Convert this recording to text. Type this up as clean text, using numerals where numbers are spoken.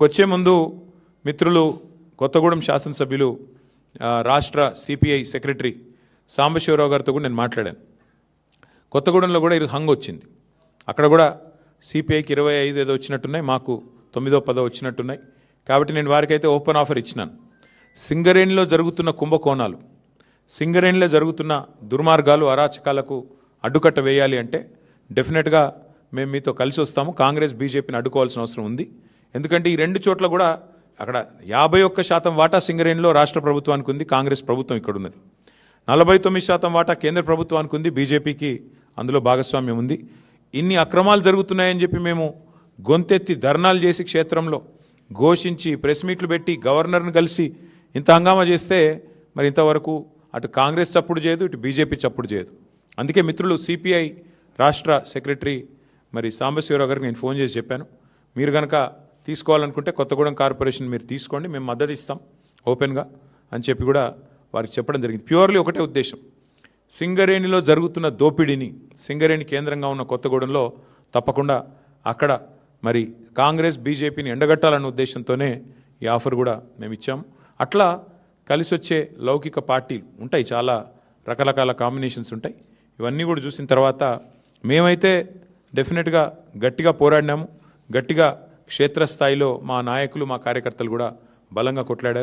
వచ్చే ముందు మిత్రులు కొత్తగూడెం శాసనసభ్యులు రాష్ట్ర సిపిఐ సెక్రటరీ సాంబశివరావు గారితో కూడా నేను మాట్లాడాను. కొత్తగూడెంలో కూడా ఇది హంగ్ వచ్చింది. అక్కడ కూడా సిపిఐకి 25 ఏదో వచ్చినట్టున్నాయి, మాకు 9ో 10ో వచ్చినట్టున్నాయి. కాబట్టి నేను వారికైతే ఓపెన్ ఆఫర్ ఇచ్చినాను. సింగరేణిలో జరుగుతున్న కుంభకోణాలు, సింగరేణిలో జరుగుతున్న దుర్మార్గాలు, అరాచకాలకు అడ్డుకట్ట వేయాలి అంటే డెఫినెట్గా మేము మీతో కలిసి వస్తాము. కాంగ్రెస్ బీజేపీని అడ్డుకోవాల్సిన అవసరం ఉంది. ఎందుకంటే ఈ రెండు చోట్ల కూడా అక్కడ 51% వాటా సింగరేణిలో రాష్ట్ర ప్రభుత్వానికి ఉంది, కాంగ్రెస్ ప్రభుత్వం ఇక్కడ ఉన్నది. 49% వాటా కేంద్ర ప్రభుత్వానికి ఉంది, బీజేపీకి అందులో భాగస్వామ్యం ఉంది. ఇన్ని అక్రమాలు జరుగుతున్నాయని చెప్పి మేము గొంతెత్తి ధర్నాలు చేసి క్షేత్రంలో ఘోషించి ప్రెస్ మీట్లు పెట్టి గవర్నర్ని కలిసి ఇంత హంగామా చేస్తే మరి ఇంతవరకు అటు కాంగ్రెస్ చప్పుడు చేయదు, ఇటు బీజేపీ చప్పుడు చేయదు. అందుకే మిత్రులు సిపిఐ రాష్ట్ర సెక్రటరీ మరి సాంబశివరావు గారికి నేను ఫోన్ చేసి చెప్పాను, మీరు కనుక తీసుకోవాలనుకుంటే కొత్తగూడెం కార్పొరేషన్ మీరు తీసుకోండి, మేము మద్దతు ఇస్తాం ఓపెన్గా అని చెప్పి కూడా వారికి చెప్పడం జరిగింది. ప్యూర్లీ ఒకటే ఉద్దేశం, సింగరేణిలో జరుగుతున్న దోపిడీని, సింగరేణి కేంద్రంగా ఉన్న కొత్తగూడెంలో తప్పకుండా అక్కడ మరి కాంగ్రెస్ బీజేపీని ఎండగట్టాలన్న ఉద్దేశంతోనే ఈ ఆఫర్ కూడా మేము ఇచ్చాము. అట్లా కలిసి వచ్చే లౌకిక పార్టీలు ఉంటాయి, చాలా రకరకాల కాంబినేషన్స్ ఉంటాయి. ఇవన్నీ కూడా చూసిన తర్వాత మేమైతే డెఫినెట్గా గట్టిగా పోరాడినాము. గట్టిగా క్షేత్రస్థాయిలో మా నాయకులు, మా కార్యకర్తలు కూడా బలంగా కొట్లాడారు.